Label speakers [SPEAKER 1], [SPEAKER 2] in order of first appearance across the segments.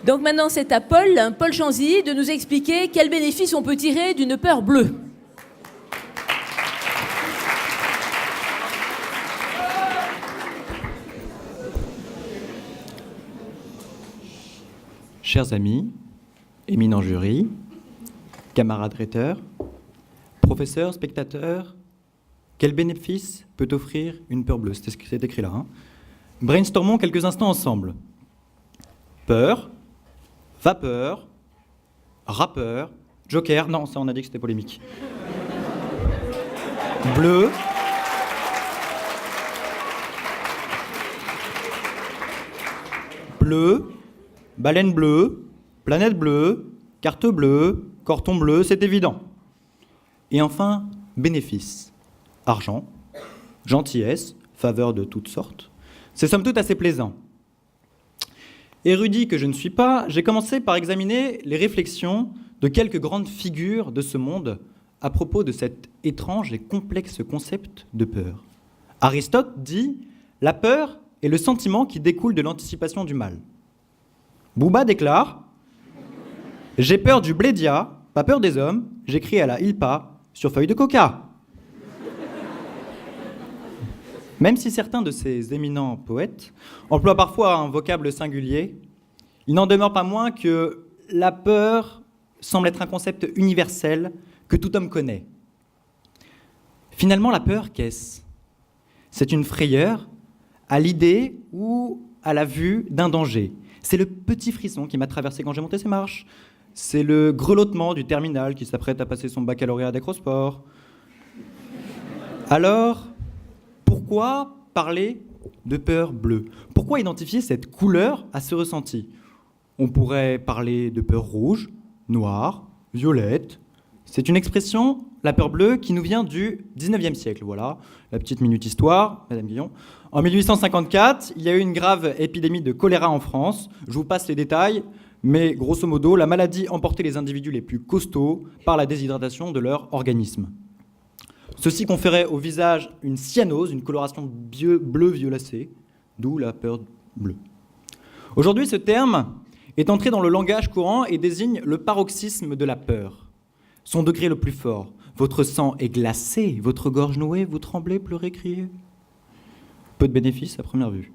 [SPEAKER 1] Donc maintenant, c'est à Paul Chanzy, de nous expliquer quels bénéfices on peut tirer d'une peur bleue.
[SPEAKER 2] Chers amis, éminents jurys, camarades rhéteurs, professeurs, spectateurs, quel bénéfice peut offrir une peur bleue? C'est écrit là. Hein. Brainstormons quelques instants ensemble. Peur, vapeur, rappeur, joker, non, ça on a dit que c'était polémique. Bleu, bleu, baleine bleue, planète bleue, carte bleue, corton bleu, c'est évident. Et enfin, bénéfice. Argent, gentillesse, faveur de toutes sortes. C'est somme toute assez plaisant. Érudit que je ne suis pas, j'ai commencé par examiner les réflexions de quelques grandes figures de ce monde à propos de cet étrange et complexe concept de peur. Aristote dit « La peur est le sentiment qui découle de l'anticipation du mal ». Booba déclare « J'ai peur du blédia, pas peur des hommes, j'écris à la Ilpa sur feuille de coca ». Même si certains de ces éminents poètes emploient parfois un vocable singulier, il n'en demeure pas moins que la peur semble être un concept universel que tout homme connaît. Finalement, la peur, qu'est-ce? C'est une frayeur à l'idée ou à la vue d'un danger. C'est le petit frisson qui m'a traversé quand j'ai monté ces marches. C'est le grelottement du terminal qui s'apprête à passer son baccalauréat d'acrosport. Alors, pourquoi parler de peur bleue? Pourquoi identifier cette couleur à ce ressenti? On pourrait parler de peur rouge, noire, violette. C'est une expression, la peur bleue, qui nous vient du 19e siècle. Voilà, la petite minute histoire, Madame Guillon. En 1854, il y a eu une grave épidémie de choléra en France. Je vous passe les détails, mais grosso modo, la maladie emportait les individus les plus costauds par la déshydratation de leur organisme. Ceci conférait au visage une cyanose, une coloration bleu violacée, d'où la peur bleue. Aujourd'hui, ce terme est entré dans le langage courant et désigne le paroxysme de la peur. Son degré le plus fort. Votre sang est glacé, votre gorge nouée, vous tremblez, pleurez, criez. Peu de bénéfices à première vue.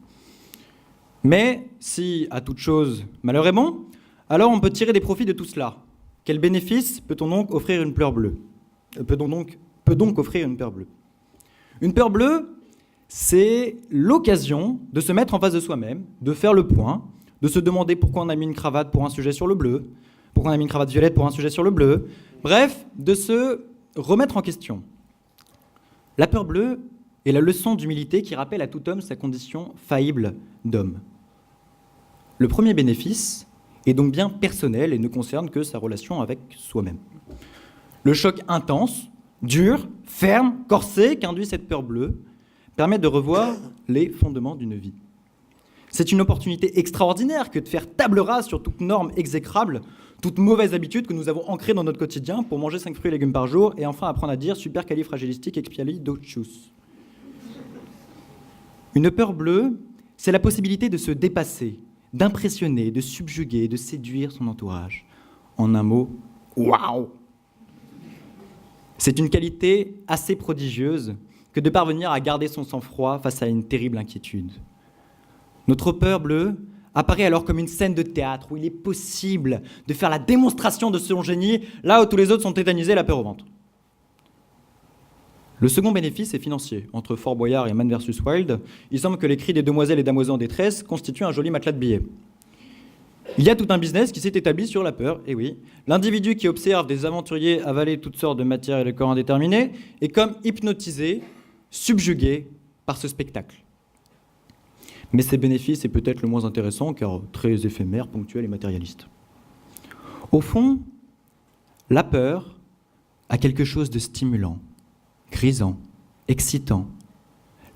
[SPEAKER 2] Mais si, à toute chose, malheur est bon, alors on peut tirer des profits de tout cela. Quel bénéfice peut-on donc offrir une peur bleue? Peut donc offrir une peur bleue. Une peur bleue, c'est l'occasion de se mettre en face de soi-même, de faire le point, de se demander pourquoi on a mis une cravate pour un sujet sur le bleu, pourquoi on a mis une cravate violette pour un sujet sur le bleu, bref, de se remettre en question. La peur bleue est la leçon d'humilité qui rappelle à tout homme sa condition faillible d'homme. Le premier bénéfice est donc bien personnel et ne concerne que sa relation avec soi-même. Le choc intense, dur, ferme, corsé qu'induit cette peur bleue permet de revoir les fondements d'une vie. C'est une opportunité extraordinaire que de faire table rase sur toute norme exécrable, toute mauvaise habitude que nous avons ancrée dans notre quotidien pour manger 5 fruits et légumes par jour et enfin apprendre à dire supercalifragilistique-expialidocious. Une peur bleue, c'est la possibilité de se dépasser, d'impressionner, de subjuguer, de séduire son entourage. En un mot, waouh! C'est une qualité assez prodigieuse que de parvenir à garder son sang-froid face à une terrible inquiétude. Notre peur bleue apparaît alors comme une scène de théâtre où il est possible de faire la démonstration de son génie là où tous les autres sont tétanisés, la peur au ventre. Le second bénéfice est financier. Entre Fort Boyard et Man vs Wild, il semble que les cris des demoiselles et damoiselles en détresse constituent un joli matelas de billets. Il y a tout un business qui s'est établi sur la peur, et oui. L'individu qui observe des aventuriers avaler toutes sortes de matières et de corps indéterminés est comme hypnotisé, subjugué par ce spectacle. Mais ces bénéfices est peut-être le moins intéressant, car très éphémère, ponctuel et matérialiste. Au fond, la peur a quelque chose de stimulant, grisant, excitant.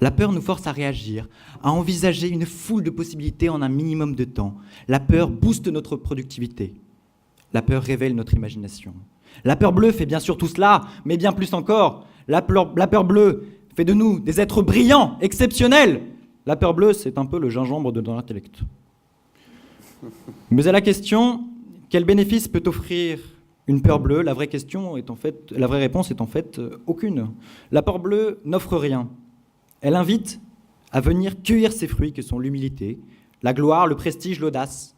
[SPEAKER 2] La peur nous force à réagir, à envisager une foule de possibilités en un minimum de temps. La peur booste notre productivité. La peur révèle notre imagination. La peur bleue fait bien sûr tout cela, mais bien plus encore. La peur bleue fait de nous des êtres brillants, exceptionnels. La peur bleue, c'est un peu le gingembre de l'intellect. Mais à la question, quel bénéfice peut offrir une peur bleue, la vraie réponse est en fait aucune. La peur bleue n'offre rien. Elle invite à venir cueillir ses fruits que sont l'humilité, la gloire, le prestige, l'audace.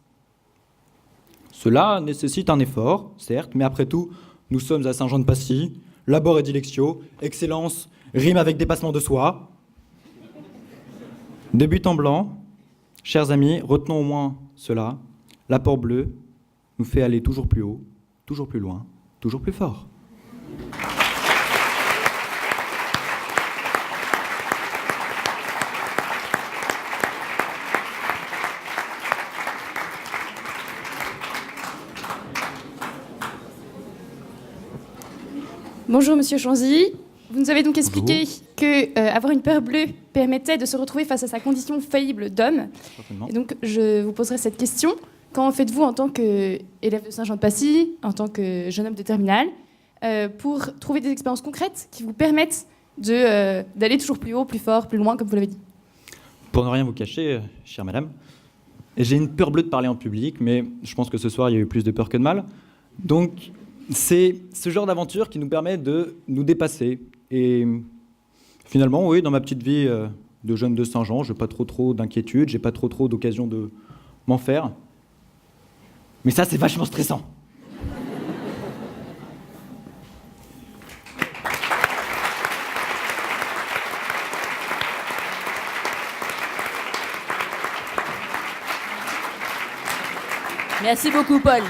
[SPEAKER 2] Cela nécessite un effort, certes, mais après tout, nous sommes à Saint-Jean-de-Passy, labor et dilectio, excellence, rime avec dépassement de soi. De but en blanc, chers amis, retenons au moins cela, la peur bleue nous fait aller toujours plus haut, toujours plus loin, toujours plus fort.
[SPEAKER 3] Bonjour Monsieur Chanzy. Vous nous avez donc expliqué que avoir une peur bleue permettait de se retrouver face à sa condition faillible d'homme. Et donc je vous poserai cette question. Qu'en faites-vous en tant qu'élève de Saint-Jean-de-Passy, en tant que jeune homme de terminale, pour trouver des expériences concrètes qui vous permettent d'aller toujours plus haut, plus fort, plus loin, comme vous l'avez dit?
[SPEAKER 2] Pour ne rien vous cacher, chère madame, j'ai une peur bleue de parler en public, mais je pense que ce soir, il y a eu plus de peur que de mal. Donc, c'est ce genre d'aventure qui nous permet de nous dépasser. Et finalement, oui, dans ma petite vie de jeune de Saint-Jean, je n'ai pas trop d'inquiétude, j'ai pas trop d'occasion de m'en faire. Mais ça, c'est vachement stressant.
[SPEAKER 1] Merci beaucoup, Paul.